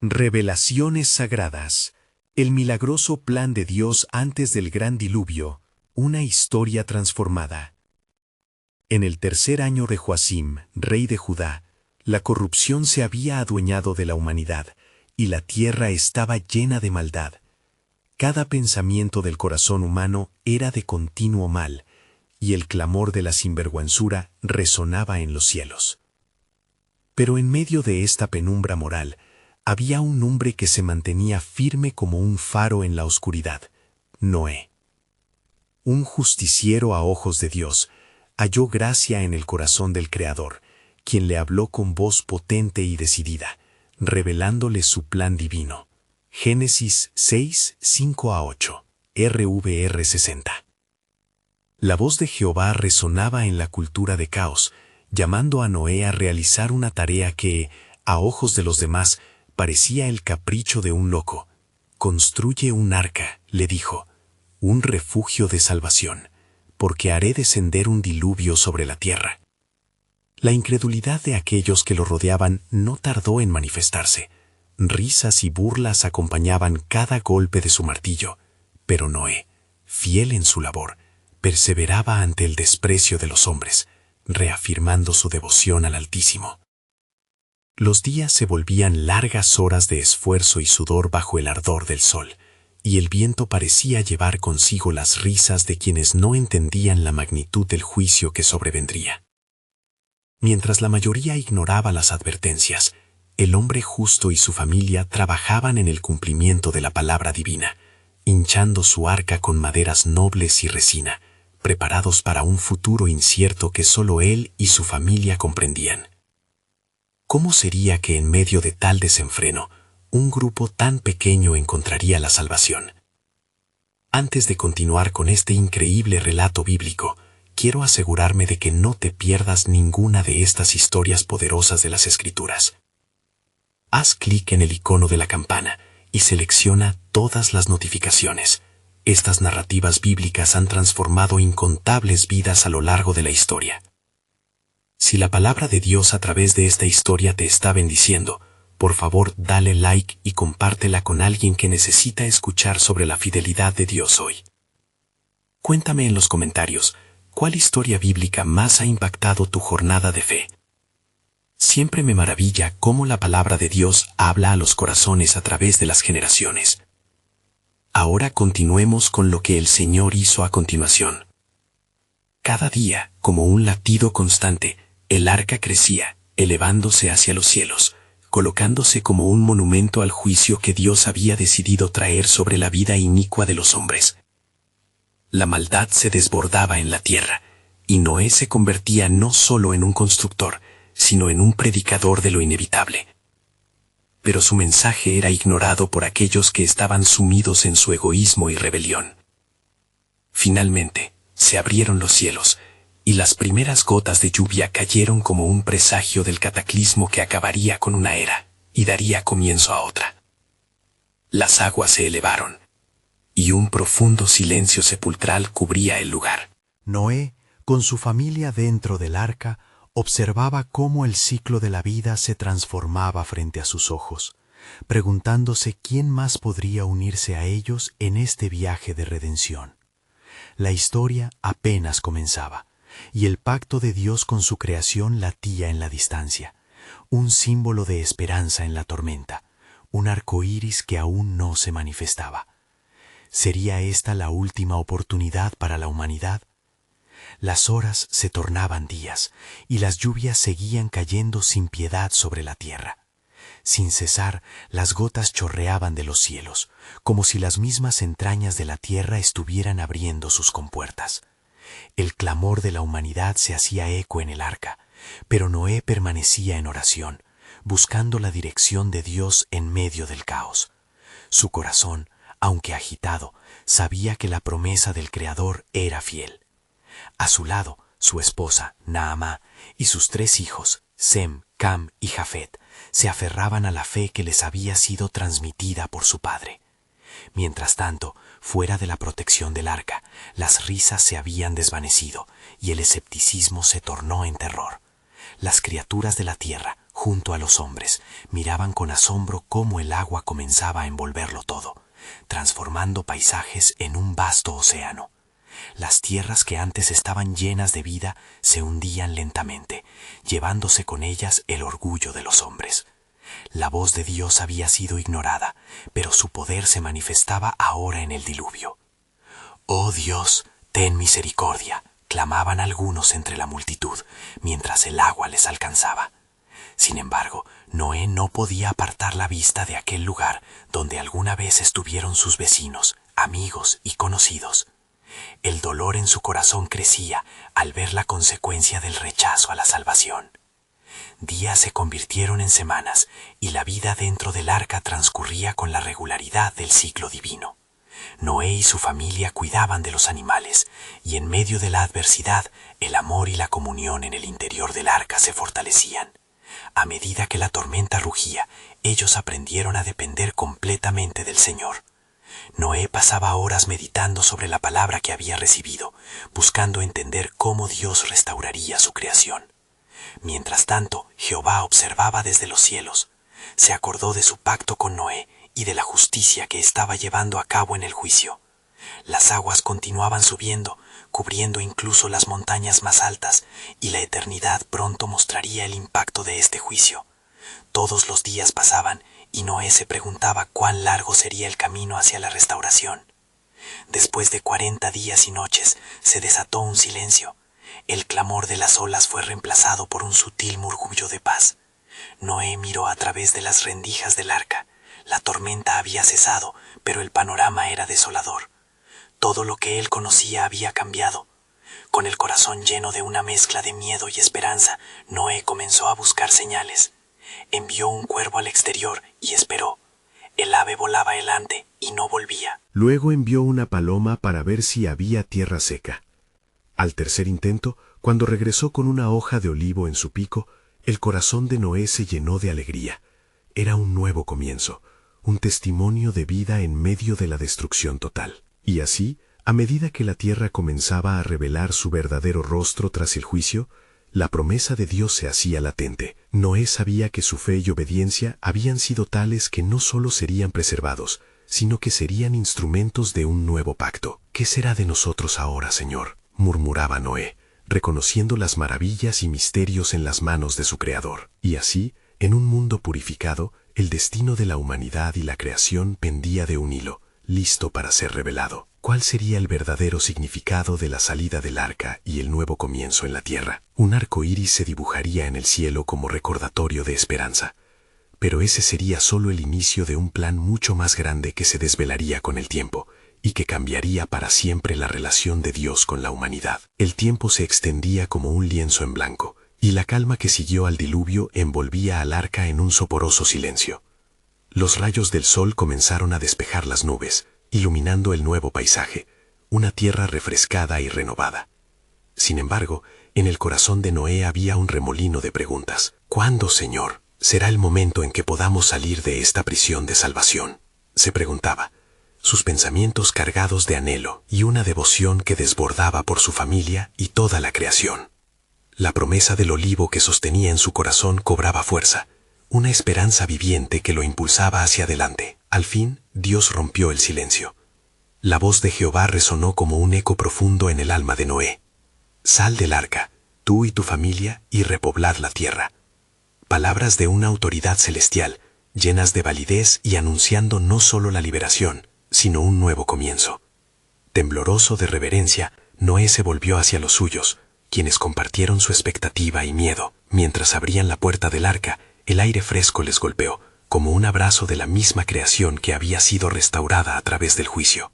Revelaciones sagradas. El milagroso plan de Dios antes del gran diluvio, una historia transformada. En el tercer año de Joacim, rey de Judá, la corrupción se había adueñado de la humanidad, y la tierra estaba llena de maldad. Cada pensamiento del corazón humano era de continuo mal, y el clamor de la sinvergüenzura resonaba en los cielos. Pero en medio de esta penumbra moral, había un hombre que se mantenía firme como un faro en la oscuridad: Noé. Un justiciero a ojos de Dios, halló gracia en el corazón del Creador, quien le habló con voz potente y decidida, revelándole su plan divino. Génesis 6, 5-8, RVR 60. La voz de Jehová resonaba en la cultura de caos, llamando a Noé a realizar una tarea que, a ojos de los demás, parecía el capricho de un loco. Construye un arca, le dijo, un refugio de salvación, porque haré descender un diluvio sobre la tierra. La incredulidad de aquellos que lo rodeaban no tardó en manifestarse. Risas y burlas acompañaban cada golpe de su martillo, pero Noé, fiel en su labor, perseveraba ante el desprecio de los hombres, reafirmando su devoción al Altísimo. Los días se volvían largas horas de esfuerzo y sudor bajo el ardor del sol, y el viento parecía llevar consigo las risas de quienes no entendían la magnitud del juicio que sobrevendría. Mientras la mayoría ignoraba las advertencias, el hombre justo y su familia trabajaban en el cumplimiento de la palabra divina, hinchando su arca con maderas nobles y resina, preparados para un futuro incierto que solo él y su familia comprendían. ¿Cómo sería que en medio de tal desenfreno, un grupo tan pequeño encontraría la salvación? Antes de continuar con este increíble relato bíblico, quiero asegurarme de que no te pierdas ninguna de estas historias poderosas de las Escrituras. Haz clic en el icono de la campana y selecciona todas las notificaciones. Estas narrativas bíblicas han transformado incontables vidas a lo largo de la historia. Si la palabra de Dios a través de esta historia te está bendiciendo, por favor dale like y compártela con alguien que necesita escuchar sobre la fidelidad de Dios hoy. Cuéntame en los comentarios, ¿cuál historia bíblica más ha impactado tu jornada de fe? Siempre me maravilla cómo la palabra de Dios habla a los corazones a través de las generaciones. Ahora continuemos con lo que el Señor hizo a continuación. Cada día, como un latido constante, el arca crecía, elevándose hacia los cielos, colocándose como un monumento al juicio que Dios había decidido traer sobre la vida inicua de los hombres. La maldad se desbordaba en la tierra, y Noé se convertía no solo en un constructor, sino en un predicador de lo inevitable. Pero su mensaje era ignorado por aquellos que estaban sumidos en su egoísmo y rebelión. Finalmente, se abrieron los cielos, y las primeras gotas de lluvia cayeron como un presagio del cataclismo que acabaría con una era y daría comienzo a otra. Las aguas se elevaron, y un profundo silencio sepulcral cubría el lugar. Noé, con su familia dentro del arca, observaba cómo el ciclo de la vida se transformaba frente a sus ojos, preguntándose quién más podría unirse a ellos en este viaje de redención. La historia apenas comenzaba, y el pacto de Dios con su creación latía en la distancia, un símbolo de esperanza en la tormenta, un arco iris que aún no se manifestaba. ¿Sería esta la última oportunidad para la humanidad? Las horas se tornaban días, y las lluvias seguían cayendo sin piedad sobre la tierra. Sin cesar, las gotas chorreaban de los cielos, como si las mismas entrañas de la tierra estuvieran abriendo sus compuertas. El clamor de la humanidad se hacía eco en el arca, pero Noé permanecía en oración, buscando la dirección de Dios en medio del caos. Su corazón, aunque agitado, sabía que la promesa del Creador era fiel. A su lado, su esposa, Naamá, y sus 3 hijos, Sem, Cam y Jafet, se aferraban a la fe que les había sido transmitida por su padre. Mientras tanto, fuera de la protección del arca, las risas se habían desvanecido y el escepticismo se tornó en terror. Las criaturas de la tierra, junto a los hombres, miraban con asombro cómo el agua comenzaba a envolverlo todo, transformando paisajes en un vasto océano. Las tierras que antes estaban llenas de vida se hundían lentamente, llevándose con ellas el orgullo de los hombres. La voz de Dios había sido ignorada, pero su poder se manifestaba ahora en el diluvio. «Oh Dios, ten misericordia», clamaban algunos entre la multitud, mientras el agua les alcanzaba. Sin embargo, Noé no podía apartar la vista de aquel lugar donde alguna vez estuvieron sus vecinos, amigos y conocidos. El dolor en su corazón crecía al ver la consecuencia del rechazo a la salvación. Días se convirtieron en semanas y la vida dentro del arca transcurría con la regularidad del ciclo divino. Noé y su familia cuidaban de los animales y en medio de la adversidad el amor y la comunión en el interior del arca se fortalecían. A medida que la tormenta rugía, ellos aprendieron a depender completamente del Señor. Noé pasaba horas meditando sobre la palabra que había recibido, buscando entender cómo Dios restauraría su creación. Mientras tanto, Jehová observaba desde los cielos. Se acordó de su pacto con Noé y de la justicia que estaba llevando a cabo en el juicio. Las aguas continuaban subiendo, cubriendo incluso las montañas más altas, y la eternidad pronto mostraría el impacto de este juicio. Todos los días pasaban, y Noé se preguntaba cuán largo sería el camino hacia la restauración. Después de 40 días y noches, se desató un silencio. El clamor de las olas fue reemplazado por un sutil murmullo de paz. Noé miró a través de las rendijas del arca. La tormenta había cesado, pero el panorama era desolador. Todo lo que él conocía había cambiado. Con el corazón lleno de una mezcla de miedo y esperanza, Noé comenzó a buscar señales. Envió un cuervo al exterior y esperó. El ave volaba delante y no volvía. Luego envió una paloma para ver si había tierra seca. Al tercer intento, cuando regresó con una hoja de olivo en su pico, el corazón de Noé se llenó de alegría. Era un nuevo comienzo, un testimonio de vida en medio de la destrucción total. Y así, a medida que la tierra comenzaba a revelar su verdadero rostro tras el juicio, la promesa de Dios se hacía latente. Noé sabía que su fe y obediencia habían sido tales que no solo serían preservados, sino que serían instrumentos de un nuevo pacto. «¿Qué será de nosotros ahora, Señor?», murmuraba Noé, reconociendo las maravillas y misterios en las manos de su Creador. Y así, en un mundo purificado, el destino de la humanidad y la creación pendía de un hilo, listo para ser revelado. ¿Cuál sería el verdadero significado de la salida del arca y el nuevo comienzo en la tierra? Un arco iris se dibujaría en el cielo como recordatorio de esperanza. Pero ese sería solo el inicio de un plan mucho más grande que se desvelaría con el tiempo y que cambiaría para siempre la relación de Dios con la humanidad. El tiempo se extendía como un lienzo en blanco, y la calma que siguió al diluvio envolvía al arca en un soporoso silencio. Los rayos del sol comenzaron a despejar las nubes, iluminando el nuevo paisaje, una tierra refrescada y renovada. Sin embargo, en el corazón de Noé había un remolino de preguntas. «¿Cuándo, Señor, será el momento en que podamos salir de esta prisión de salvación?», se preguntaba, sus pensamientos cargados de anhelo y una devoción que desbordaba por su familia y toda la creación. La promesa del olivo que sostenía en su corazón cobraba fuerza, una esperanza viviente que lo impulsaba hacia adelante. Al fin, Dios rompió el silencio. La voz de Jehová resonó como un eco profundo en el alma de Noé. «Sal del arca, tú y tu familia, y repoblad la tierra». Palabras de una autoridad celestial, llenas de validez y anunciando no solo la liberación, sino un nuevo comienzo. Tembloroso de reverencia, Noé se volvió hacia los suyos, quienes compartieron su expectativa y miedo. Mientras abrían la puerta del arca, el aire fresco les golpeó, como un abrazo de la misma creación que había sido restaurada a través del juicio.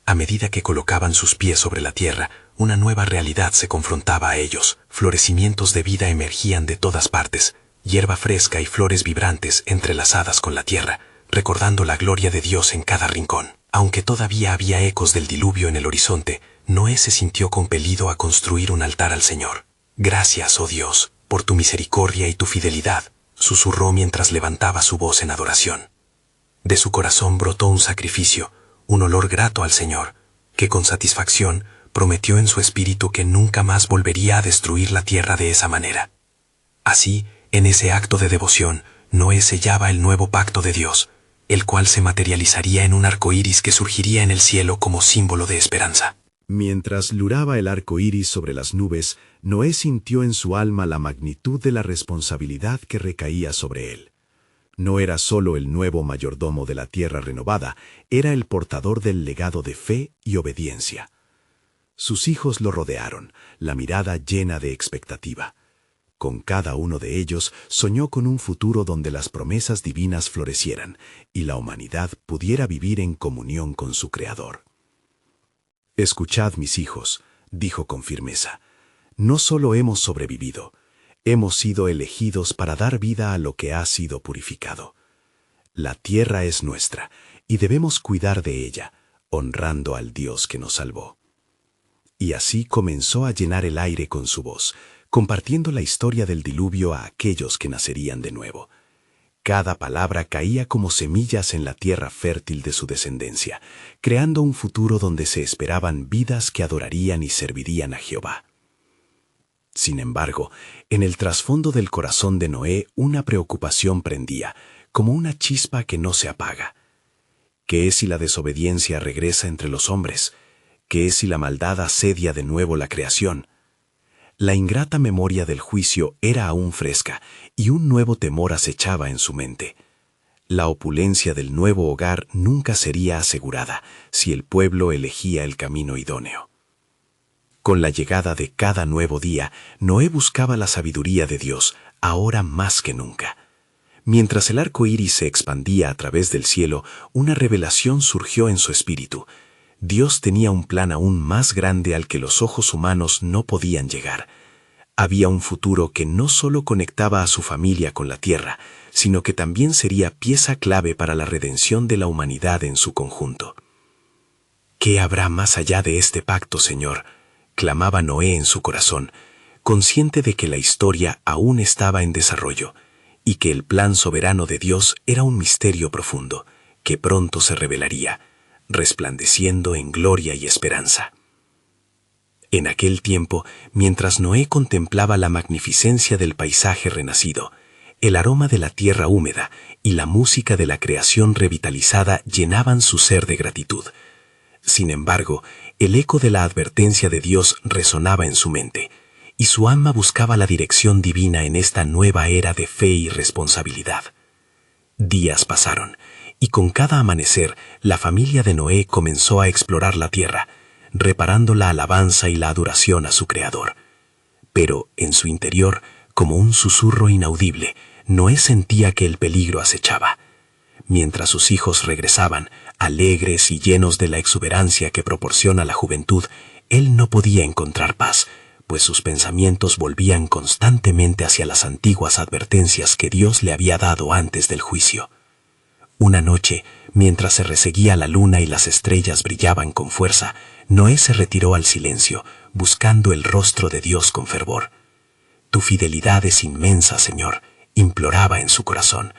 A medida que colocaban sus pies sobre la tierra, una nueva realidad se confrontaba a ellos. Florecimientos de vida emergían de todas partes, hierba fresca y flores vibrantes entrelazadas con la tierra, recordando la gloria de Dios en cada rincón. Aunque todavía había ecos del diluvio en el horizonte, Noé se sintió compelido a construir un altar al Señor. «Gracias, oh Dios, por tu misericordia y tu fidelidad», susurró mientras levantaba su voz en adoración. De su corazón brotó un sacrificio, un olor grato al Señor, que con satisfacción prometió en su espíritu que nunca más volvería a destruir la tierra de esa manera. Así, en ese acto de devoción, Noé sellaba el nuevo pacto de Dios, el cual se materializaría en un arco iris que surgiría en el cielo como símbolo de esperanza. Mientras luraba el arco iris sobre las nubes, Noé sintió en su alma la magnitud de la responsabilidad que recaía sobre él. No era solo el nuevo mayordomo de la tierra renovada, era el portador del legado de fe y obediencia. Sus hijos lo rodearon, la mirada llena de expectativa. Con cada uno de ellos soñó con un futuro donde las promesas divinas florecieran y la humanidad pudiera vivir en comunión con su Creador. «Escuchad, mis hijos», dijo con firmeza, «no solo hemos sobrevivido, hemos sido elegidos para dar vida a lo que ha sido purificado. La tierra es nuestra y debemos cuidar de ella, honrando al Dios que nos salvó». Y así comenzó a llenar el aire con su voz, compartiendo la historia del diluvio a aquellos que nacerían de nuevo. Cada palabra caía como semillas en la tierra fértil de su descendencia, creando un futuro donde se esperaban vidas que adorarían y servirían a Jehová. Sin embargo, en el trasfondo del corazón de Noé una preocupación prendía, como una chispa que no se apaga. ¿Qué es si la desobediencia regresa entre los hombres? ¿Qué es si la maldad asedia de nuevo la creación? La ingrata memoria del juicio era aún fresca y un nuevo temor acechaba en su mente. La opulencia del nuevo hogar nunca sería asegurada si el pueblo elegía el camino idóneo. Con la llegada de cada nuevo día, Noé buscaba la sabiduría de Dios, ahora más que nunca. Mientras el arco iris se expandía a través del cielo, una revelación surgió en su espíritu. Dios tenía un plan aún más grande al que los ojos humanos no podían llegar. Había un futuro que no solo conectaba a su familia con la tierra, sino que también sería pieza clave para la redención de la humanidad en su conjunto. ¿Qué habrá más allá de este pacto, Señor?, clamaba Noé en su corazón, consciente de que la historia aún estaba en desarrollo y que el plan soberano de Dios era un misterio profundo, que pronto se revelaría, resplandeciendo en gloria y esperanza. En aquel tiempo, mientras Noé contemplaba la magnificencia del paisaje renacido, el aroma de la tierra húmeda y la música de la creación revitalizada llenaban su ser de gratitud. Sin embargo, el eco de la advertencia de Dios resonaba en su mente, y su alma buscaba la dirección divina en esta nueva era de fe y responsabilidad. Días pasaron, y con cada amanecer la familia de Noé comenzó a explorar la tierra, reparando la alabanza y la adoración a su Creador. Pero en su interior, como un susurro inaudible, Noé sentía que el peligro acechaba. Mientras sus hijos regresaban, alegres y llenos de la exuberancia que proporciona la juventud, él no podía encontrar paz, pues sus pensamientos volvían constantemente hacia las antiguas advertencias que Dios le había dado antes del juicio. Una noche, mientras se reseguía la luna y las estrellas brillaban con fuerza, Noé se retiró al silencio, buscando el rostro de Dios con fervor. «Tu fidelidad es inmensa, Señor», imploraba en su corazón,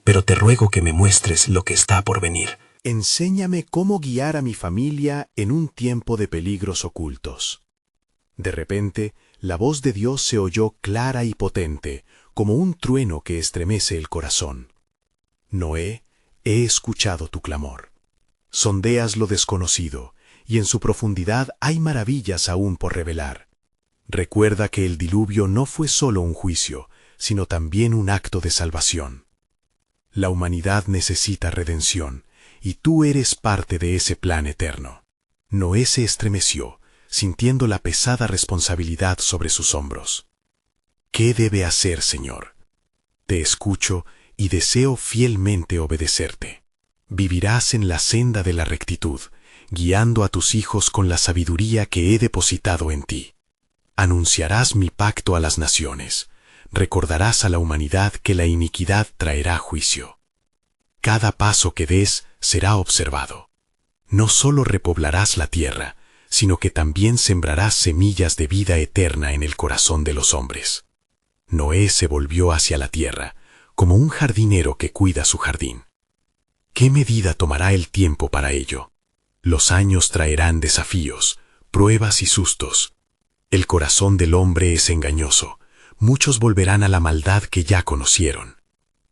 «pero te ruego que me muestres lo que está por venir». «Enséñame cómo guiar a mi familia en un tiempo de peligros ocultos». De repente, la voz de Dios se oyó clara y potente, como un trueno que estremece el corazón. «Noé, he escuchado tu clamor. Sondeas lo desconocido, y en su profundidad hay maravillas aún por revelar. Recuerda que el diluvio no fue solo un juicio, sino también un acto de salvación. La humanidad necesita redención, y tú eres parte de ese plan eterno». Noé se estremeció, sintiendo la pesada responsabilidad sobre sus hombros. «¿Qué debe hacer, Señor? Te escucho y deseo fielmente obedecerte. Vivirás en la senda de la rectitud, guiando a tus hijos con la sabiduría que he depositado en ti. Anunciarás mi pacto a las naciones, recordarás a la humanidad que la iniquidad traerá juicio. Cada paso que des será observado. No solo repoblarás la tierra, sino que también sembrarás semillas de vida eterna en el corazón de los hombres». Noé se volvió hacia la tierra, como un jardinero que cuida su jardín. ¿Qué medida tomará el tiempo para ello? Los años traerán desafíos, pruebas y sustos. El corazón del hombre es engañoso, muchos volverán a la maldad que ya conocieron.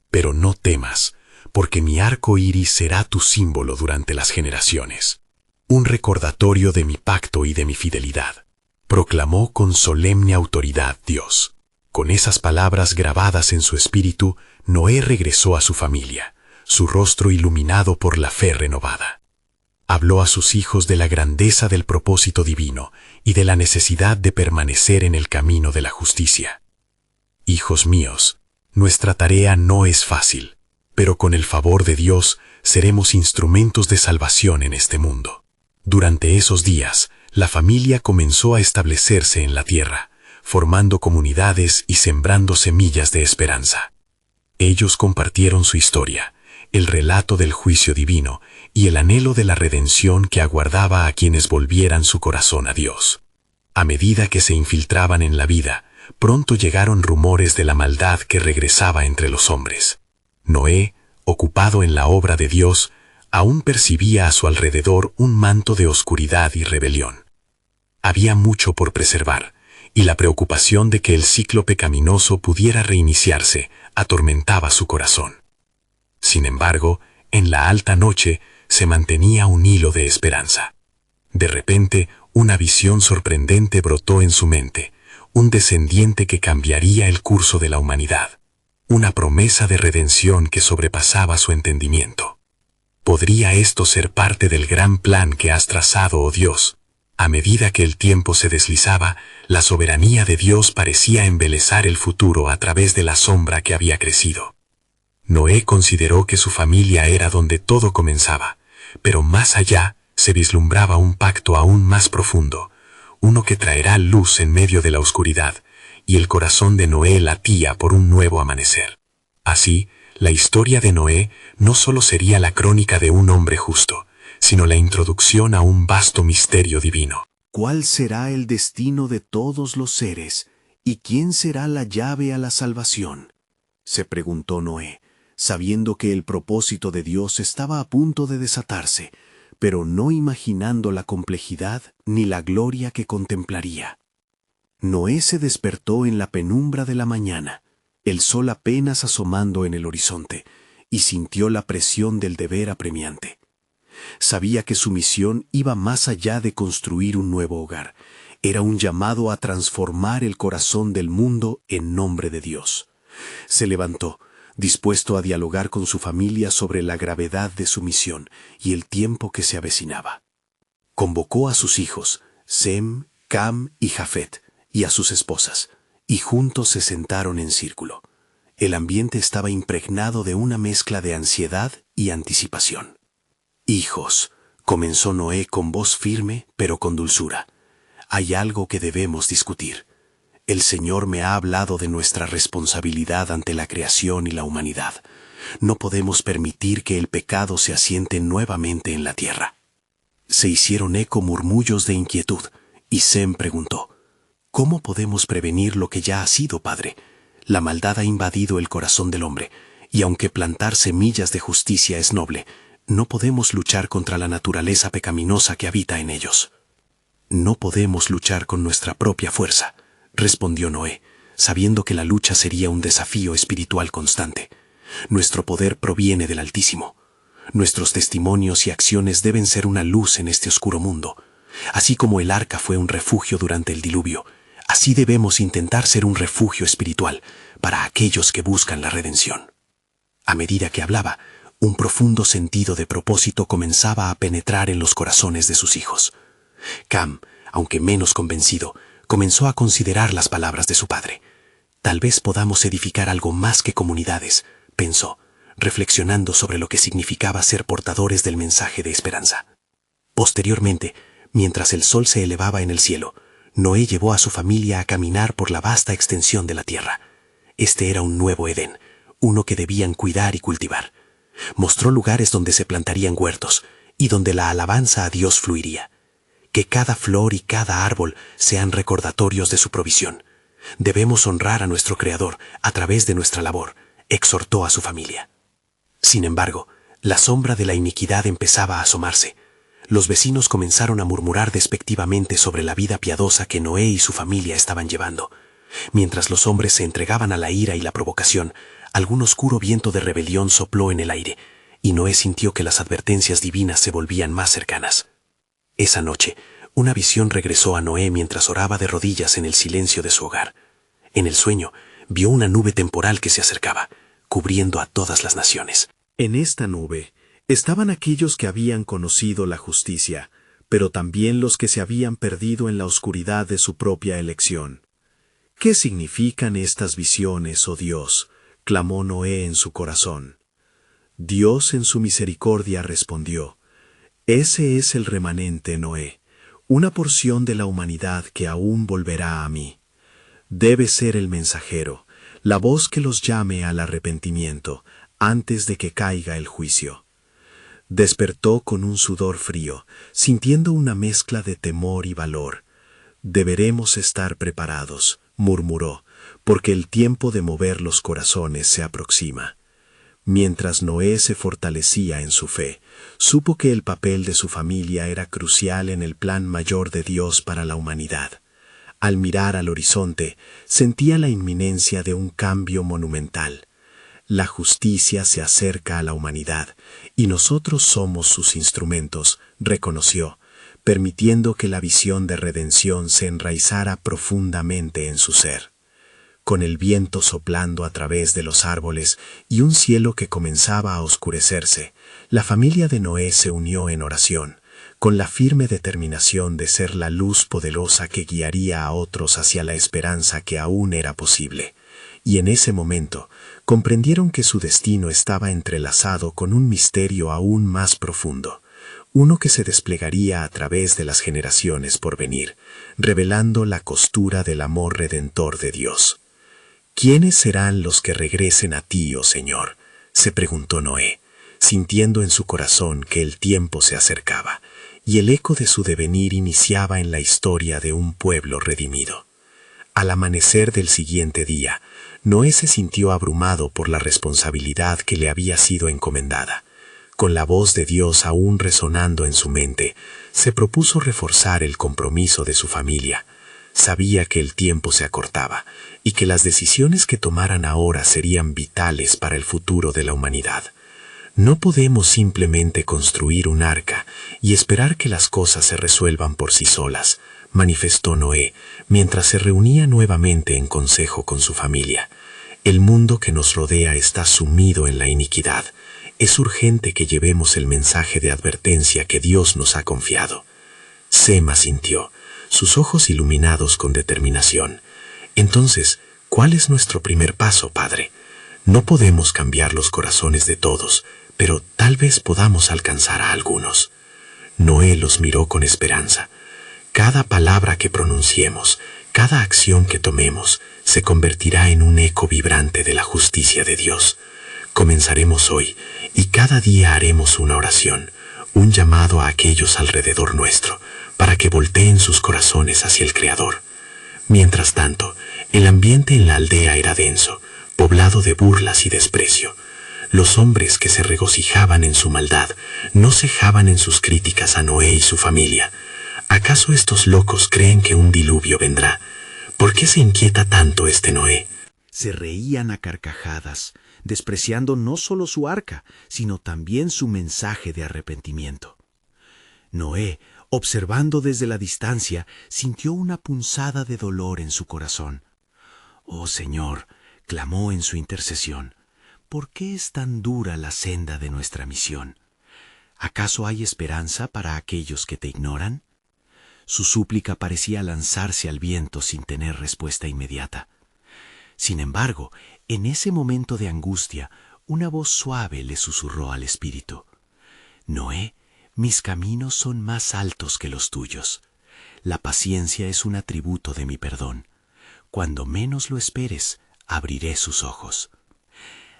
Pero no temas, porque mi arco iris será tu símbolo durante las generaciones. Un recordatorio de mi pacto y de mi fidelidad, proclamó con solemne autoridad Dios. Con esas palabras grabadas en su espíritu, Noé regresó a su familia, su rostro iluminado por la fe renovada. Habló a sus hijos de la grandeza del propósito divino y de la necesidad de permanecer en el camino de la justicia. Hijos míos, nuestra tarea no es fácil, pero con el favor de Dios seremos instrumentos de salvación en este mundo. Durante esos días, la familia comenzó a establecerse en la tierra, formando comunidades y sembrando semillas de esperanza. Ellos compartieron su historia, el relato del juicio divino y el anhelo de la redención que aguardaba a quienes volvieran su corazón a Dios. A medida que se infiltraban en la vida, pronto llegaron rumores de la maldad que regresaba entre los hombres. Noé, ocupado en la obra de Dios, aún percibía a su alrededor un manto de oscuridad y rebelión. Había mucho por preservar, y la preocupación de que el ciclo pecaminoso pudiera reiniciarse atormentaba su corazón. Sin embargo, en la alta noche se mantenía un hilo de esperanza. De repente, una visión sorprendente brotó en su mente, un descendiente que cambiaría el curso de la humanidad, una promesa de redención que sobrepasaba su entendimiento. ¿Podría esto ser parte del gran plan que has trazado, oh Dios? A medida que el tiempo se deslizaba, la soberanía de Dios parecía embelezar el futuro a través de la sombra que había crecido. Noé consideró que su familia era donde todo comenzaba, pero más allá se vislumbraba un pacto aún más profundo, uno que traerá luz en medio de la oscuridad, y el corazón de Noé latía por un nuevo amanecer. Así, la historia de Noé no solo sería la crónica de un hombre justo, sino la introducción a un vasto misterio divino. ¿Cuál será el destino de todos los seres y quién será la llave a la salvación?, se preguntó Noé, sabiendo que el propósito de Dios estaba a punto de desatarse, pero no imaginando la complejidad ni la gloria que contemplaría. Noé se despertó en la penumbra de la mañana, el sol apenas asomando en el horizonte, y sintió la presión del deber apremiante. Sabía que su misión iba más allá de construir un nuevo hogar. Era un llamado a transformar el corazón del mundo en nombre de Dios. Se levantó, dispuesto a dialogar con su familia sobre la gravedad de su misión y el tiempo que se avecinaba. Convocó a sus hijos, Sem, Cam y Jafet, y a sus esposas, y juntos se sentaron en círculo. El ambiente estaba impregnado de una mezcla de ansiedad y anticipación. «Hijos», comenzó Noé con voz firme pero con dulzura, «hay algo que debemos discutir. El Señor me ha hablado de nuestra responsabilidad ante la creación y la humanidad. No podemos permitir que el pecado se asiente nuevamente en la tierra». Se hicieron eco murmullos de inquietud, y Sem preguntó, «¿Cómo podemos prevenir lo que ya ha sido, Padre? La maldad ha invadido el corazón del hombre, y aunque plantar semillas de justicia es noble, no podemos luchar contra la naturaleza pecaminosa que habita en ellos». «No podemos luchar con nuestra propia fuerza», respondió Noé, sabiendo que la lucha sería un desafío espiritual constante. «Nuestro poder proviene del Altísimo. Nuestros testimonios y acciones deben ser una luz en este oscuro mundo. Así como el arca fue un refugio durante el diluvio, así debemos intentar ser un refugio espiritual para aquellos que buscan la redención». A medida que hablaba, un profundo sentido de propósito comenzaba a penetrar en los corazones de sus hijos. Cam, aunque menos convencido, comenzó a considerar las palabras de su padre. «Tal vez podamos edificar algo más que comunidades», pensó, reflexionando sobre lo que significaba ser portadores del mensaje de esperanza. Posteriormente, mientras el sol se elevaba en el cielo, Noé llevó a su familia a caminar por la vasta extensión de la tierra. Este era un nuevo Edén, uno que debían cuidar y cultivar. Mostró lugares donde se plantarían huertos y donde la alabanza a Dios fluiría. Que cada flor y cada árbol sean recordatorios de su provisión. Debemos honrar a nuestro Creador a través de nuestra labor, exhortó a su familia. Sin embargo, la sombra de la iniquidad empezaba a asomarse. Los vecinos comenzaron a murmurar despectivamente sobre la vida piadosa que Noé y su familia estaban llevando. Mientras los hombres se entregaban a la ira y la provocación, algún oscuro viento de rebelión sopló en el aire, y Noé sintió que las advertencias divinas se volvían más cercanas. Esa noche, una visión regresó a Noé mientras oraba de rodillas en el silencio de su hogar. En el sueño, vio una nube temporal que se acercaba, cubriendo a todas las naciones. En esta nube estaban aquellos que habían conocido la justicia, pero también los que se habían perdido en la oscuridad de su propia elección. ¿Qué significan estas visiones, oh Dios?, clamó Noé en su corazón. Dios en su misericordia respondió: ese es el remanente, Noé, una porción de la humanidad que aún volverá a mí. Debe ser el mensajero, la voz que los llame al arrepentimiento, antes de que caiga el juicio. Despertó con un sudor frío, sintiendo una mezcla de temor y valor. Deberemos estar preparados, murmuró, porque el tiempo de mover los corazones se aproxima. Mientras Noé se fortalecía en su fe, supo que el papel de su familia era crucial en el plan mayor de Dios para la humanidad. Al mirar al horizonte, sentía la inminencia de un cambio monumental. La justicia se acerca a la humanidad, y nosotros somos sus instrumentos, reconoció, permitiendo que la visión de redención se enraizara profundamente en su ser. Con el viento soplando a través de los árboles y un cielo que comenzaba a oscurecerse, la familia de Noé se unió en oración, con la firme determinación de ser la luz poderosa que guiaría a otros hacia la esperanza que aún era posible. Y en ese momento comprendieron que su destino estaba entrelazado con un misterio aún más profundo, uno que se desplegaría a través de las generaciones por venir, revelando la costura del amor redentor de Dios. ¿Quiénes serán los que regresen a ti, oh Señor?, se preguntó Noé, sintiendo en su corazón que el tiempo se acercaba, y el eco de su devenir iniciaba en la historia de un pueblo redimido. Al amanecer del siguiente día, Noé se sintió abrumado por la responsabilidad que le había sido encomendada. Con la voz de Dios aún resonando en su mente, se propuso reforzar el compromiso de su familia. Sabía que el tiempo se acortaba y que las decisiones que tomaran ahora serían vitales para el futuro de la humanidad. No podemos simplemente construir un arca y esperar que las cosas se resuelvan por sí solas, manifestó Noé, mientras se reunía nuevamente en consejo con su familia. El mundo que nos rodea está sumido en la iniquidad. Es urgente que llevemos el mensaje de advertencia que Dios nos ha confiado. Sema sintió, sus ojos iluminados con determinación. Entonces, ¿cuál es nuestro primer paso, Padre? No podemos cambiar los corazones de todos, pero tal vez podamos alcanzar a algunos. Noé los miró con esperanza. Cada palabra que pronunciemos, cada acción que tomemos, se convertirá en un eco vibrante de la justicia de Dios. Comenzaremos hoy, y cada día haremos una oración, un llamado a aquellos alrededor nuestro, para que volteen sus corazones hacia el Creador. Mientras tanto, el ambiente en la aldea era denso, poblado de burlas y desprecio. Los hombres que se regocijaban en su maldad no cejaban en sus críticas a Noé y su familia. ¿Acaso estos locos creen que un diluvio vendrá? ¿Por qué se inquieta tanto este Noé? Se reían a carcajadas, despreciando no solo su arca, sino también su mensaje de arrepentimiento. Noé, observando desde la distancia, sintió una punzada de dolor en su corazón. «Oh Señor», clamó en su intercesión, «¿por qué es tan dura la senda de nuestra misión? ¿Acaso hay esperanza para aquellos que te ignoran?» Su súplica parecía lanzarse al viento sin tener respuesta inmediata. Sin embargo, en ese momento de angustia, una voz suave le susurró al espíritu: «Noé, mis caminos son más altos que los tuyos. La paciencia es un atributo de mi perdón. Cuando menos lo esperes, abriré sus ojos».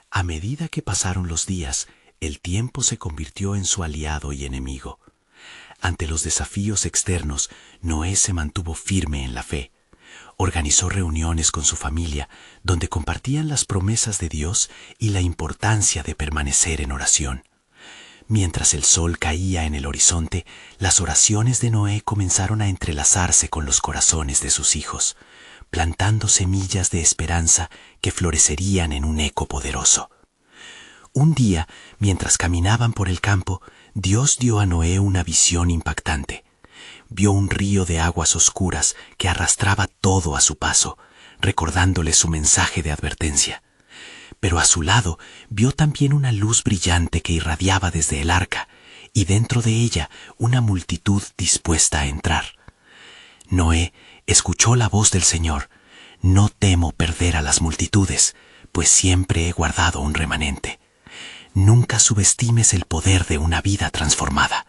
A medida que pasaron los días, el tiempo se convirtió en su aliado y enemigo. Ante los desafíos externos, Noé se mantuvo firme en la fe. Organizó reuniones con su familia, donde compartían las promesas de Dios y la importancia de permanecer en oración. Mientras el sol caía en el horizonte, las oraciones de Noé comenzaron a entrelazarse con los corazones de sus hijos. plantando semillas de esperanza que florecerían en un eco poderoso. Un día, mientras caminaban por el campo, Dios dio a Noé una visión impactante. Vio un río de aguas oscuras que arrastraba todo a su paso, recordándole su mensaje de advertencia. Pero a su lado vio también una luz brillante que irradiaba desde el arca, y dentro de ella una multitud dispuesta a entrar. Noé escuchó la voz del Señor: «No temo perder a las multitudes, pues siempre he guardado un remanente». Nunca subestimes el poder de una vida transformada.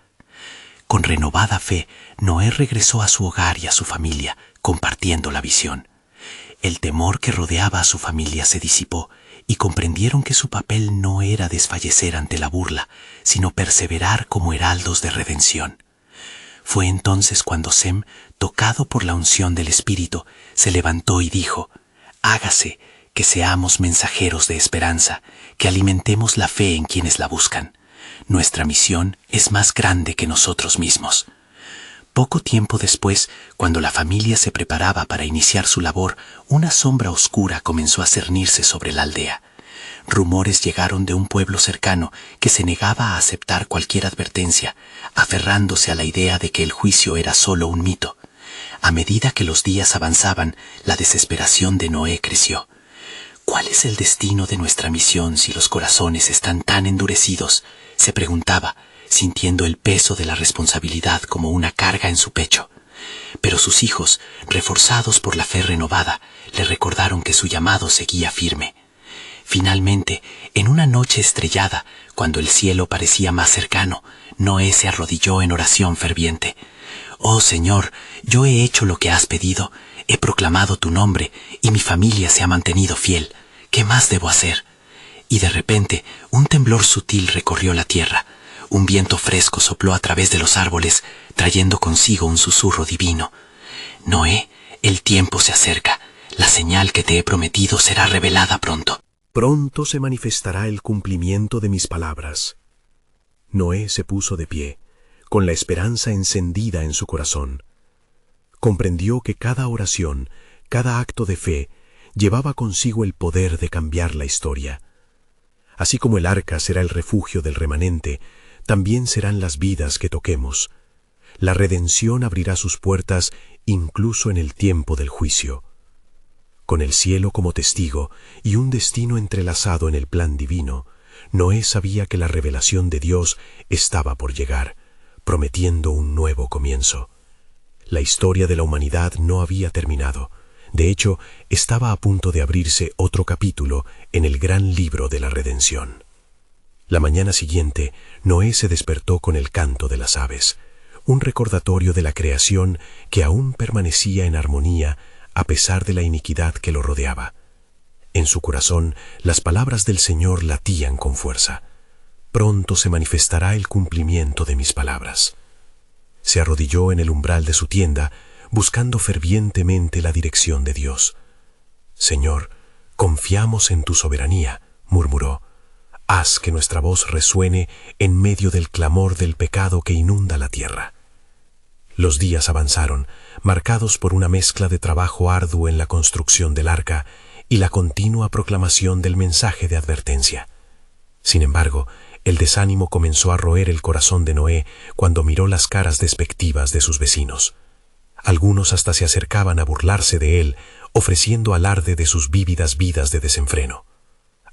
Con renovada fe, Noé regresó a su hogar y a su familia, compartiendo la visión. El temor que rodeaba a su familia se disipó y comprendieron que su papel no era desfallecer ante la burla, sino perseverar como heraldos de redención. Fue entonces cuando Sem, tocado por la unción del Espíritu, se levantó y dijo: «Hágase, que seamos mensajeros de esperanza, que alimentemos la fe en quienes la buscan. Nuestra misión es más grande que nosotros mismos». Poco tiempo después, cuando la familia se preparaba para iniciar su labor, una sombra oscura comenzó a cernirse sobre la aldea. Rumores llegaron de un pueblo cercano que se negaba a aceptar cualquier advertencia, aferrándose a la idea de que el juicio era solo un mito. A medida que los días avanzaban, la desesperación de Noé creció. ¿Cuál es el destino de nuestra misión si los corazones están tan endurecidos?, se preguntaba, sintiendo el peso de la responsabilidad como una carga en su pecho. Pero sus hijos, reforzados por la fe renovada, le recordaron que su llamado seguía firme. Finalmente, en una noche estrellada, cuando el cielo parecía más cercano, Noé se arrodilló en oración ferviente. «Oh Señor, yo he hecho lo que has pedido, he proclamado tu nombre y mi familia se ha mantenido fiel. ¿Qué más debo hacer?». Y de repente, un temblor sutil recorrió la tierra. Un viento fresco sopló a través de los árboles, trayendo consigo un susurro divino. «Noé, el tiempo se acerca. La señal que te he prometido será revelada pronto». Pronto se manifestará el cumplimiento de mis palabras. Noé se puso de pie, con la esperanza encendida en su corazón. Comprendió que cada oración, cada acto de fe, llevaba consigo el poder de cambiar la historia. Así como el arca será el refugio del remanente, también serán las vidas que toquemos. La redención abrirá sus puertas incluso en el tiempo del juicio. Con el cielo como testigo y un destino entrelazado en el plan divino, Noé sabía que la revelación de Dios estaba por llegar, prometiendo un nuevo comienzo. La historia de la humanidad no había terminado. De hecho, estaba a punto de abrirse otro capítulo en el gran libro de la redención. La mañana siguiente, Noé se despertó con el canto de las aves, un recordatorio de la creación que aún permanecía en armonía a pesar de la iniquidad que lo rodeaba. En su corazón, las palabras del Señor latían con fuerza. «Pronto se manifestará el cumplimiento de mis palabras». Se arrodilló en el umbral de su tienda, buscando fervientemente la dirección de Dios. «Señor, confiamos en tu soberanía», murmuró. «Haz que nuestra voz resuene en medio del clamor del pecado que inunda la tierra». Los días avanzaron, marcados por una mezcla de trabajo arduo en la construcción del arca y la continua proclamación del mensaje de advertencia. Sin embargo, el desánimo comenzó a roer el corazón de Noé cuando miró las caras despectivas de sus vecinos. Algunos hasta se acercaban a burlarse de él, ofreciendo alarde de sus vívidas vidas de desenfreno.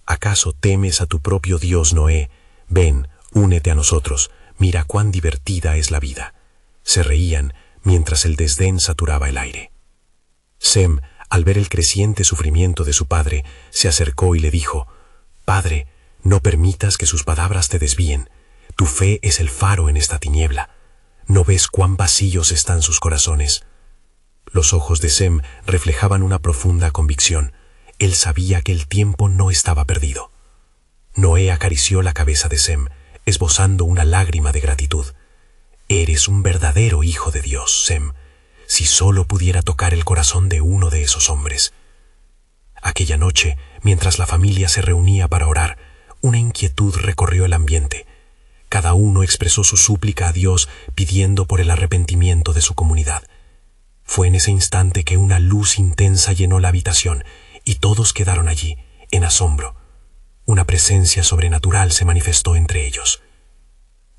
«¿Acaso temes a tu propio Dios, Noé? Ven, únete a nosotros, mira cuán divertida es la vida». Se reían mientras el desdén saturaba el aire. Sem, al ver el creciente sufrimiento de su padre, se acercó y le dijo: «Padre, no permitas que sus palabras te desvíen. Tu fe es el faro en esta tiniebla. ¿No ves cuán vacíos están sus corazones?». Los ojos de Sem reflejaban una profunda convicción. Él sabía que el tiempo no estaba perdido. Noé acarició la cabeza de Sem, esbozando una lágrima de gratitud. «Eres un verdadero hijo de Dios, Sem. Si solo pudiera tocar el corazón de uno de esos hombres». Aquella noche, mientras la familia se reunía para orar, una inquietud recorrió el ambiente. Cada uno expresó su súplica a Dios pidiendo por el arrepentimiento de su comunidad. Fue en ese instante que una luz intensa llenó la habitación y todos quedaron allí, en asombro. Una presencia sobrenatural se manifestó entre ellos.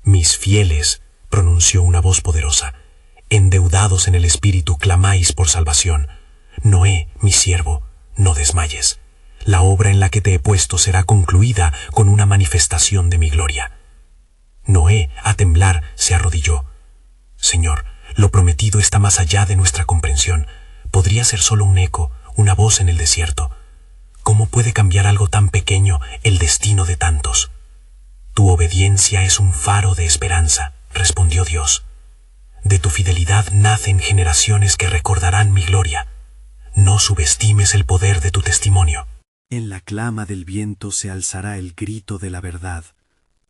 Mis fieles, pronunció una voz poderosa, endeudados en el espíritu clamáis por salvación. Noé, mi siervo, no desmayes. La obra en la que te he puesto será concluida con una manifestación de mi gloria. Noé, a temblar, se arrodilló. Señor, lo prometido está más allá de nuestra comprensión. Podría ser solo un eco, una voz en el desierto. ¿Cómo puede cambiar algo tan pequeño el destino de tantos? Tu obediencia es un faro de esperanza, respondió Dios. De tu fidelidad nacen generaciones que recordarán mi gloria. No subestimes el poder de tu testimonio. En la clama del viento se alzará el grito de la verdad.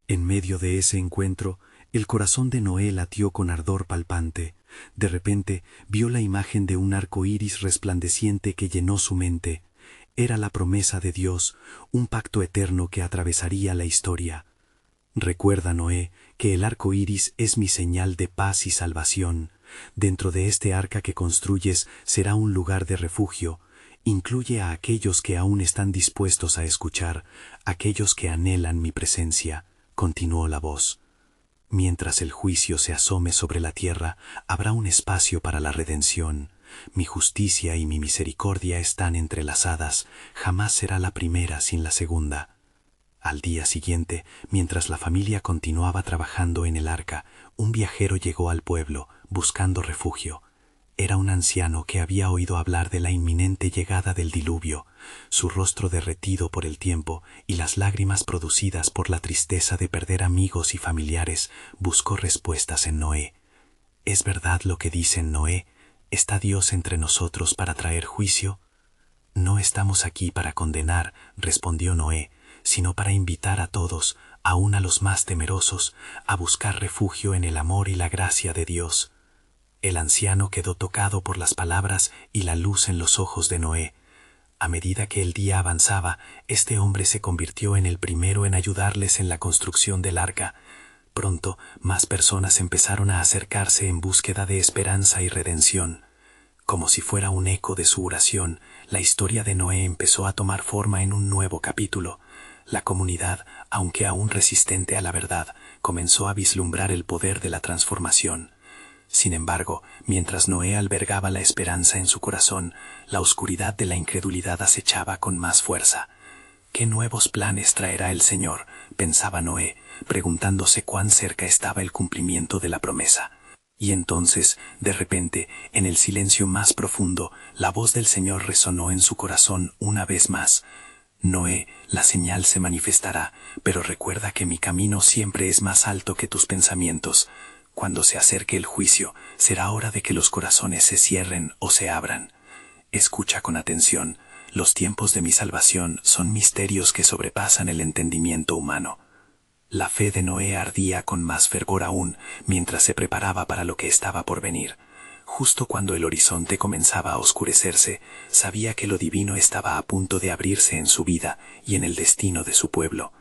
En medio de ese encuentro, el corazón de Noé latió con ardor palpante. De repente, vio la imagen de un arco iris resplandeciente que llenó su mente. Era la promesa de Dios, un pacto eterno que atravesaría la historia. Recuerda, Noé, que el arco iris es mi señal de paz y salvación. Dentro de este arca que construyes será un lugar de refugio. Incluye a aquellos que aún están dispuestos a escuchar, aquellos que anhelan mi presencia, continuó la voz. Mientras el juicio se asome sobre la tierra, habrá un espacio para la redención. Mi justicia y mi misericordia están entrelazadas, jamás será la primera sin la segunda. Al día siguiente, mientras la familia continuaba trabajando en el arca, un viajero llegó al pueblo, buscando refugio. Era un anciano que había oído hablar de la inminente llegada del diluvio. Su rostro derretido por el tiempo y las lágrimas producidas por la tristeza de perder amigos y familiares, buscó respuestas en Noé. ¿Es verdad lo que dice Noé? ¿Está Dios entre nosotros para traer juicio? No estamos aquí para condenar, respondió Noé, sino para invitar a todos, aun a los más temerosos, a buscar refugio en el amor y la gracia de Dios. El anciano quedó tocado por las palabras y la luz en los ojos de Noé. A medida que el día avanzaba, este hombre se convirtió en el primero en ayudarles en la construcción del arca. Pronto, más personas empezaron a acercarse en búsqueda de esperanza y redención. Como si fuera un eco de su oración, la historia de Noé empezó a tomar forma en un nuevo capítulo. La comunidad, aunque aún resistente a la verdad, comenzó a vislumbrar el poder de la transformación. Sin embargo, mientras Noé albergaba la esperanza en su corazón, la oscuridad de la incredulidad acechaba con más fuerza. ¿Qué nuevos planes traerá el Señor?, pensaba Noé, preguntándose cuán cerca estaba el cumplimiento de la promesa. Y entonces, de repente, en el silencio más profundo, la voz del Señor resonó en su corazón una vez más. Noé, la señal se manifestará, pero recuerda que mi camino siempre es más alto que tus pensamientos. Cuando se acerque el juicio, será hora de que los corazones se cierren o se abran. Escucha con atención. Los tiempos de mi salvación son misterios que sobrepasan el entendimiento humano. La fe de Noé ardía con más fervor aún mientras se preparaba para lo que estaba por venir. Justo cuando el horizonte comenzaba a oscurecerse, sabía que lo divino estaba a punto de abrirse en su vida y en el destino de su pueblo.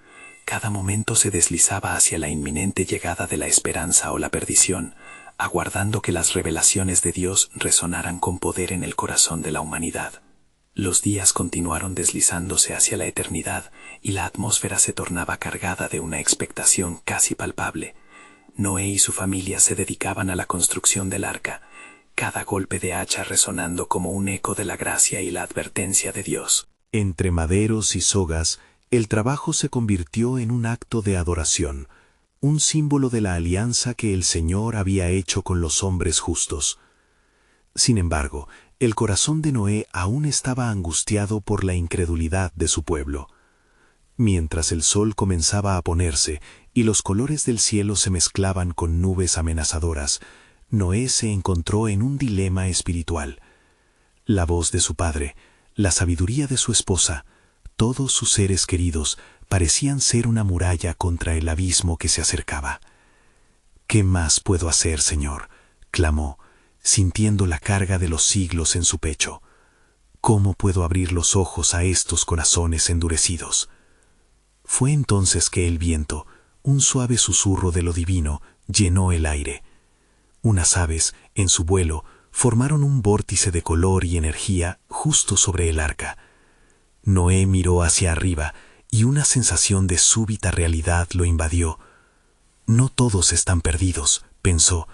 Cada momento se deslizaba hacia la inminente llegada de la esperanza o la perdición, aguardando que las revelaciones de Dios resonaran con poder en el corazón de la humanidad. Los días continuaron deslizándose hacia la eternidad y la atmósfera se tornaba cargada de una expectación casi palpable. Noé y su familia se dedicaban a la construcción del arca, cada golpe de hacha resonando como un eco de la gracia y la advertencia de Dios. Entre maderos y sogas, el trabajo se convirtió en un acto de adoración, un símbolo de la alianza que el Señor había hecho con los hombres justos. Sin embargo, el corazón de Noé aún estaba angustiado por la incredulidad de su pueblo. Mientras el sol comenzaba a ponerse y los colores del cielo se mezclaban con nubes amenazadoras, Noé se encontró en un dilema espiritual. La voz de su padre, la sabiduría de su esposa, todos sus seres queridos parecían ser una muralla contra el abismo que se acercaba. «¿Qué más puedo hacer, Señor?», clamó, sintiendo la carga de los siglos en su pecho. «¿Cómo puedo abrir los ojos a estos corazones endurecidos?». Fue entonces que el viento, un suave susurro de lo divino, llenó el aire. Unas aves, en su vuelo, formaron un vórtice de color y energía justo sobre el arca. Noé miró hacia arriba y una sensación de súbita realidad lo invadió. No todos están perdidos, pensó,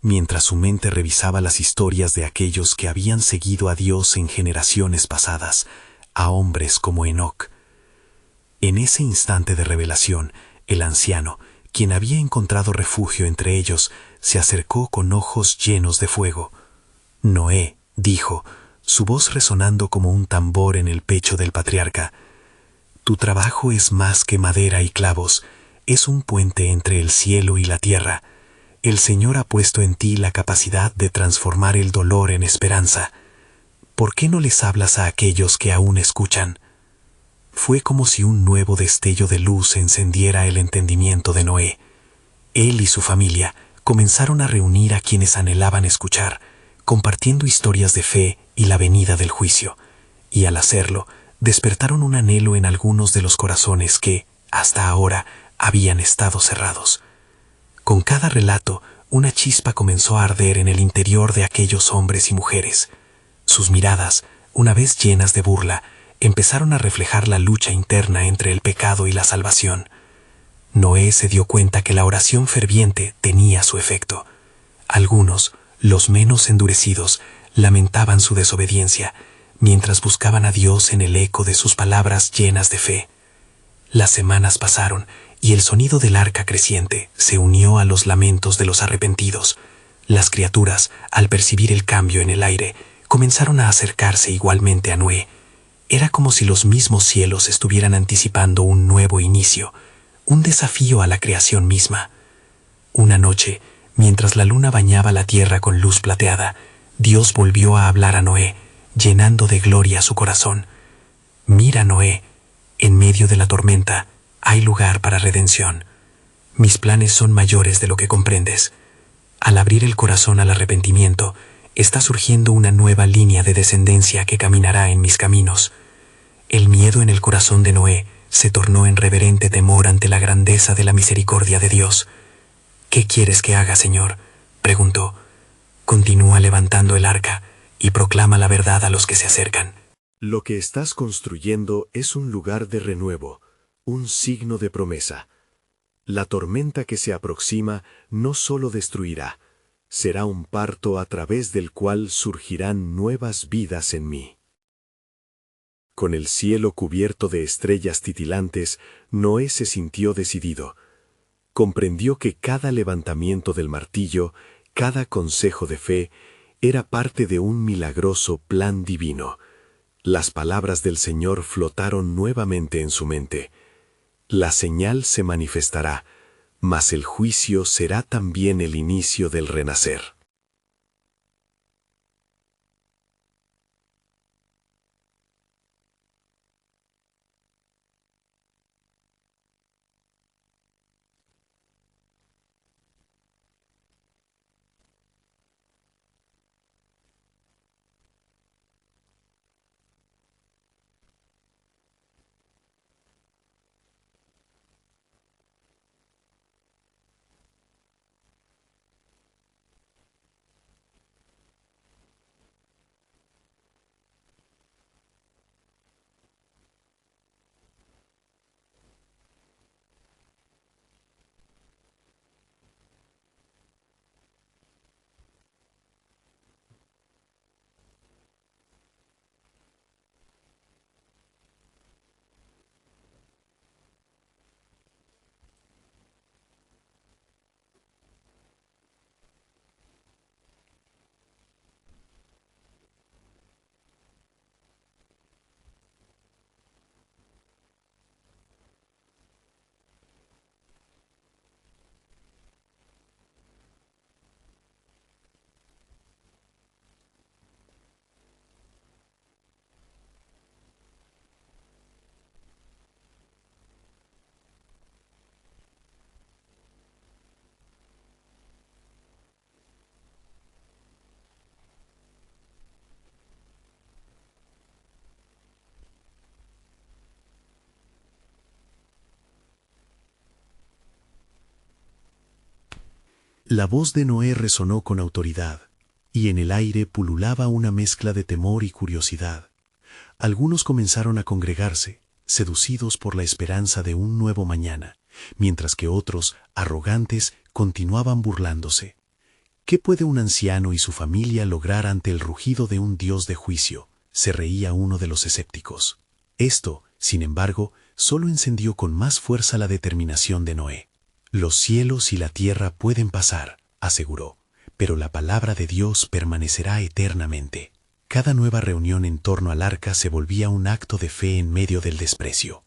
mientras su mente revisaba las historias de aquellos que habían seguido a Dios en generaciones pasadas, a hombres como Enoc. En ese instante de revelación, el anciano, quien había encontrado refugio entre ellos, se acercó con ojos llenos de fuego. Noé, dijo, su voz resonando como un tambor en el pecho del patriarca, tu trabajo es más que madera y clavos, es un puente entre el cielo y la tierra. El Señor ha puesto en ti la capacidad de transformar el dolor en esperanza. ¿Por qué no les hablas a aquellos que aún escuchan? Fue como si un nuevo destello de luz encendiera el entendimiento de Noé. Él y su familia comenzaron a reunir a quienes anhelaban escuchar, compartiendo historias de fe y la venida del juicio, y al hacerlo, despertaron un anhelo en algunos de los corazones que, hasta ahora, habían estado cerrados. Con cada relato, una chispa comenzó a arder en el interior de aquellos hombres y mujeres. Sus miradas, una vez llenas de burla, empezaron a reflejar la lucha interna entre el pecado y la salvación. Noé se dio cuenta que la oración ferviente tenía su efecto. Algunos, los menos endurecidos, lamentaban su desobediencia, mientras buscaban a Dios en el eco de sus palabras llenas de fe. Las semanas pasaron y el sonido del arca creciente se unió a los lamentos de los arrepentidos. Las criaturas, al percibir el cambio en el aire, comenzaron a acercarse igualmente a Noé. Era como si los mismos cielos estuvieran anticipando un nuevo inicio, un desafío a la creación misma. Una noche, mientras la luna bañaba la tierra con luz plateada, Dios volvió a hablar a Noé, llenando de gloria su corazón. Mira, Noé, en medio de la tormenta hay lugar para redención. Mis planes son mayores de lo que comprendes. Al abrir el corazón al arrepentimiento, está surgiendo una nueva línea de descendencia que caminará en mis caminos. El miedo en el corazón de Noé se tornó en reverente temor ante la grandeza de la misericordia de Dios. ¿Qué quieres que haga, Señor?, preguntó. Continúa levantando el arca y proclama la verdad a los que se acercan. Lo que estás construyendo es un lugar de renuevo, un signo de promesa. La tormenta que se aproxima no solo destruirá, será un parto a través del cual surgirán nuevas vidas en mí. Con el cielo cubierto de estrellas titilantes, Noé se sintió decidido. Comprendió que cada levantamiento del martillo, cada consejo de fe, era parte de un milagroso plan divino. Las palabras del Señor flotaron nuevamente en su mente. La señal se manifestará, mas el juicio será también el inicio del renacer. La voz de Noé resonó con autoridad. y en el aire pululaba una mezcla de temor y curiosidad. Algunos comenzaron a congregarse, seducidos por la esperanza de un nuevo mañana, mientras que otros, arrogantes, continuaban burlándose. ¿Qué puede un anciano y su familia lograr ante el rugido de un Dios de juicio?, se reía uno de los escépticos. Esto, sin embargo, solo encendió con más fuerza la determinación de Noé. Los cielos y la tierra pueden pasar, aseguró, pero la palabra de Dios permanecerá eternamente. Cada nueva reunión en torno al arca se volvía un acto de fe en medio del desprecio.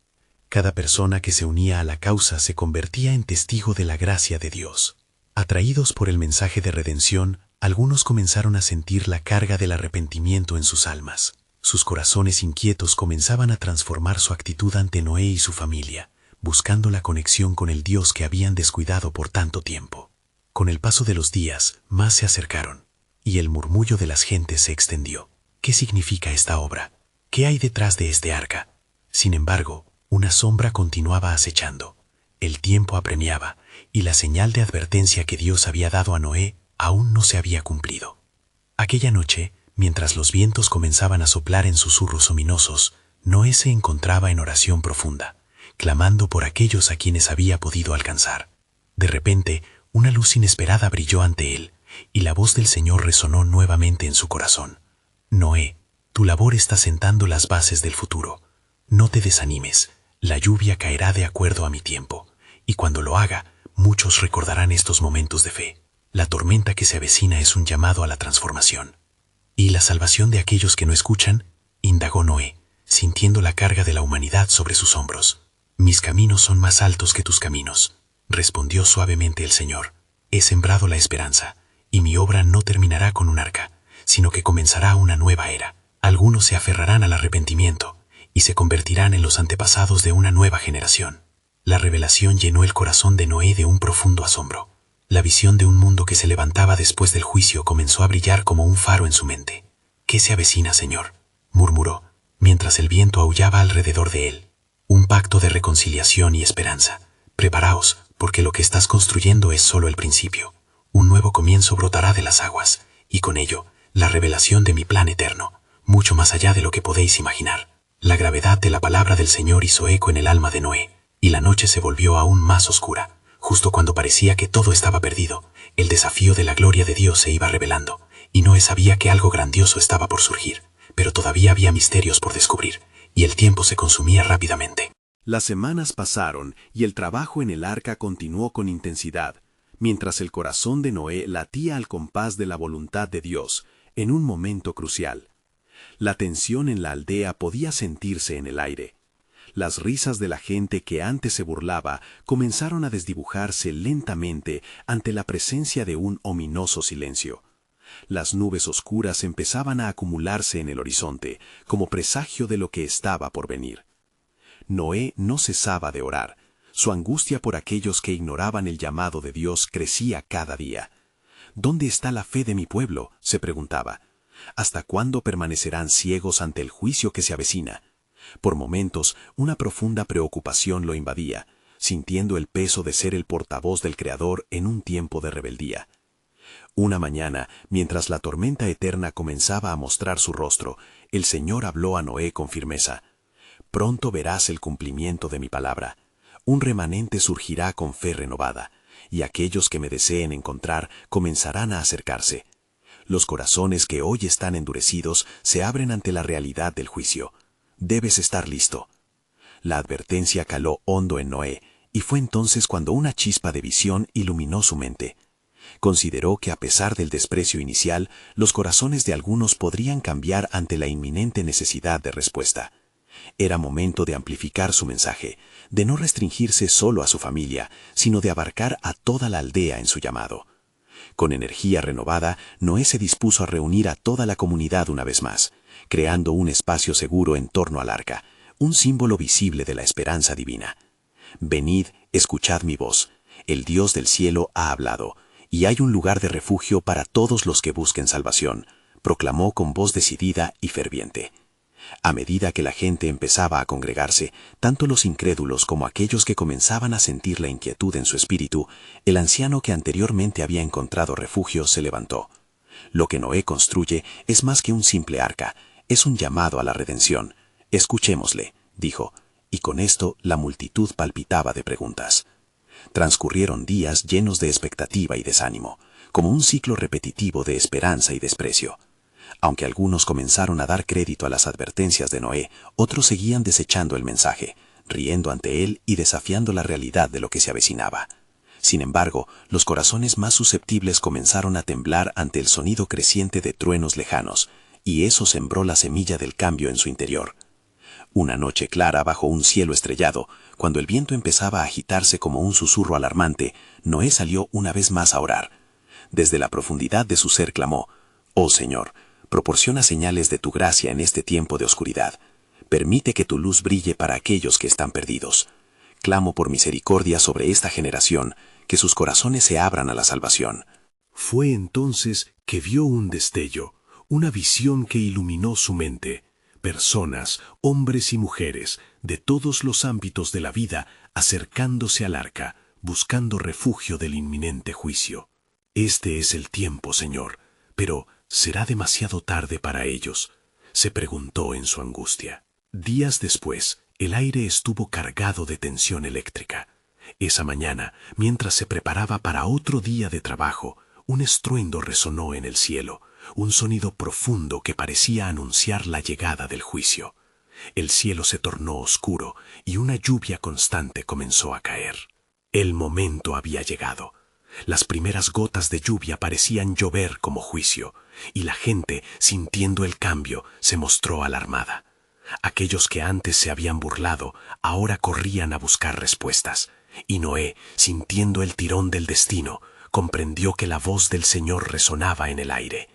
Cada persona que se unía a la causa se convertía en testigo de la gracia de Dios. Atraídos por el mensaje de redención, algunos comenzaron a sentir la carga del arrepentimiento en sus almas. Sus corazones inquietos comenzaban a transformar su actitud ante Noé y su familia, buscando la conexión con el Dios que habían descuidado por tanto tiempo. Con el paso de los días, más se acercaron, y el murmullo de las gentes se extendió. ¿Qué significa esta obra? ¿Qué hay detrás de este arca? Sin embargo, una sombra continuaba acechando. El tiempo apremiaba, y la señal de advertencia que Dios había dado a Noé aún no se había cumplido. Aquella noche, mientras los vientos comenzaban a soplar en susurros ominosos, Noé se encontraba en oración profunda, clamando por aquellos a quienes había podido alcanzar. De repente, una luz inesperada brilló ante él, y la voz del Señor resonó nuevamente en su corazón. Noé, tu labor está sentando las bases del futuro. No te desanimes, la lluvia caerá de acuerdo a mi tiempo, y cuando lo haga, muchos recordarán estos momentos de fe. La tormenta que se avecina es un llamado a la transformación. ¿Y la salvación de aquellos que no escuchan?, indagó Noé, sintiendo la carga de la humanidad sobre sus hombros. Mis caminos son más altos que tus caminos, respondió suavemente el Señor. He sembrado la esperanza, y mi obra no terminará con un arca, sino que comenzará una nueva era. Algunos se aferrarán al arrepentimiento, y se convertirán en los antepasados de una nueva generación. La revelación llenó el corazón de Noé de un profundo asombro. La visión de un mundo que se levantaba después del juicio comenzó a brillar como un faro en su mente. ¿Qué se avecina, Señor?, murmuró, mientras el viento aullaba alrededor de él. Un pacto de reconciliación y esperanza. Preparaos, porque lo que estás construyendo es solo el principio. Un nuevo comienzo brotará de las aguas, y con ello, la revelación de mi plan eterno, mucho más allá de lo que podéis imaginar. La gravedad de la palabra del Señor hizo eco en el alma de Noé, y la noche se volvió aún más oscura. Justo cuando parecía que todo estaba perdido, el desafío de la gloria de Dios se iba revelando, y Noé sabía que algo grandioso estaba por surgir, pero todavía había misterios por descubrir, y el tiempo se consumía rápidamente. Las semanas pasaron y el trabajo en el arca continuó con intensidad, mientras el corazón de Noé latía al compás de la voluntad de Dios, en un momento crucial. La tensión en la aldea podía sentirse en el aire. Las risas de la gente que antes se burlaba comenzaron a desdibujarse lentamente ante la presencia de un ominoso silencio. Las nubes oscuras empezaban a acumularse en el horizonte, como presagio de lo que estaba por venir. Noé no cesaba de orar. Su angustia por aquellos que ignoraban el llamado de Dios crecía cada día. ¿Dónde está la fe de mi pueblo?, se preguntaba. ¿Hasta cuándo permanecerán ciegos ante el juicio que se avecina? Por momentos, una profunda preocupación lo invadía, sintiendo el peso de ser el portavoz del Creador en un tiempo de rebeldía. Una mañana, mientras la tormenta eterna comenzaba a mostrar su rostro, el Señor habló a Noé con firmeza. Pronto verás el cumplimiento de mi palabra. Un remanente surgirá con fe renovada, y aquellos que me deseen encontrar comenzarán a acercarse. Los corazones que hoy están endurecidos se abren ante la realidad del juicio. Debes estar listo. La advertencia caló hondo en Noé, y fue entonces cuando una chispa de visión iluminó su mente. Consideró que a pesar del desprecio inicial, los corazones de algunos podrían cambiar ante la inminente necesidad de respuesta. Era momento de amplificar su mensaje, de no restringirse solo a su familia, sino de abarcar a toda la aldea en su llamado. Con energía renovada, Noé se dispuso a reunir a toda la comunidad una vez más, creando un espacio seguro en torno al arca, un símbolo visible de la esperanza divina. Venid, escuchad mi voz. El Dios del cielo ha hablado, y hay un lugar de refugio para todos los que busquen salvación, proclamó con voz decidida y ferviente. A medida que la gente empezaba a congregarse, tanto los incrédulos como aquellos que comenzaban a sentir la inquietud en su espíritu, el anciano que anteriormente había encontrado refugio se levantó. Lo que Noé construye es más que un simple arca, es un llamado a la redención. Escuchémosle, dijo, y con esto la multitud palpitaba de preguntas. Transcurrieron días llenos de expectativa y desánimo, como un ciclo repetitivo de esperanza y desprecio. Aunque algunos comenzaron a dar crédito a las advertencias de Noé, otros seguían desechando el mensaje, riendo ante él y desafiando la realidad de lo que se avecinaba. Sin embargo, los corazones más susceptibles comenzaron a temblar ante el sonido creciente de truenos lejanos, y eso sembró la semilla del cambio en su interior. Una noche clara bajo un cielo estrellado, cuando el viento empezaba a agitarse como un susurro alarmante, Noé salió una vez más a orar. Desde la profundidad de su ser clamó: «Oh Señor, proporciona señales de tu gracia en este tiempo de oscuridad. Permite que tu luz brille para aquellos que están perdidos. Clamo por misericordia sobre esta generación, que sus corazones se abran a la salvación». Fue entonces que vio un destello, una visión que iluminó su mente. Personas, hombres y mujeres, de todos los ámbitos de la vida, acercándose al arca, buscando refugio del inminente juicio. Este es el tiempo, Señor, pero ¿será demasiado tarde para ellos?, se preguntó en su angustia. Días después, el aire estuvo cargado de tensión eléctrica. Esa mañana, mientras se preparaba para otro día de trabajo, un estruendo resonó en el cielo, un sonido profundo que parecía anunciar la llegada del juicio. El cielo se tornó oscuro y una lluvia constante comenzó a caer. El momento había llegado. Las primeras gotas de lluvia parecían llover como juicio, y la gente, sintiendo el cambio, se mostró alarmada. Aquellos que antes se habían burlado, ahora corrían a buscar respuestas, y Noé, sintiendo el tirón del destino, comprendió que la voz del Señor resonaba en el aire.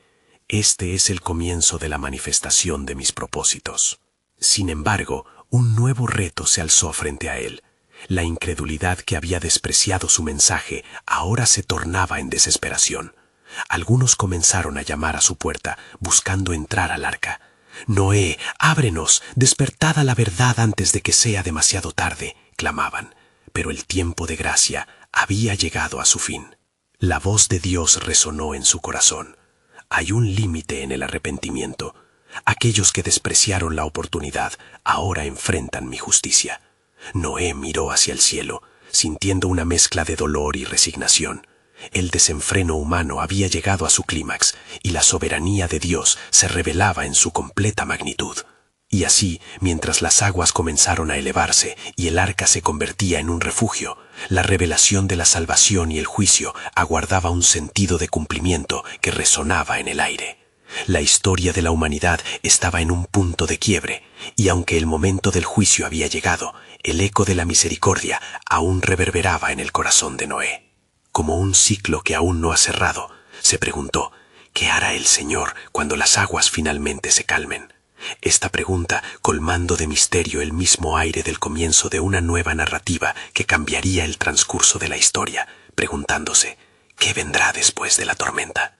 Este es el comienzo de la manifestación de mis propósitos. Sin embargo, un nuevo reto se alzó frente a él. La incredulidad que había despreciado su mensaje ahora se tornaba en desesperación. Algunos comenzaron a llamar a su puerta, buscando entrar al arca. «Noé, ábrenos, despertad a la verdad antes de que sea demasiado tarde», clamaban. Pero el tiempo de gracia había llegado a su fin. La voz de Dios resonó en su corazón. Hay un límite en el arrepentimiento. Aquellos que despreciaron la oportunidad ahora enfrentan mi justicia. Noé miró hacia el cielo, sintiendo una mezcla de dolor y resignación. El desenfreno humano había llegado a su clímax y la soberanía de Dios se revelaba en su completa magnitud. Y así, mientras las aguas comenzaron a elevarse y el arca se convertía en un refugio, la revelación de la salvación y el juicio aguardaba un sentido de cumplimiento que resonaba en el aire. La historia de la humanidad estaba en un punto de quiebre, y aunque el momento del juicio había llegado, el eco de la misericordia aún reverberaba en el corazón de Noé. Como un ciclo que aún no ha cerrado, se preguntó: ¿qué hará el Señor cuando las aguas finalmente se calmen? Esta pregunta colmando de misterio el mismo aire del comienzo de una nueva narrativa que cambiaría el transcurso de la historia, preguntándose: ¿qué vendrá después de la tormenta?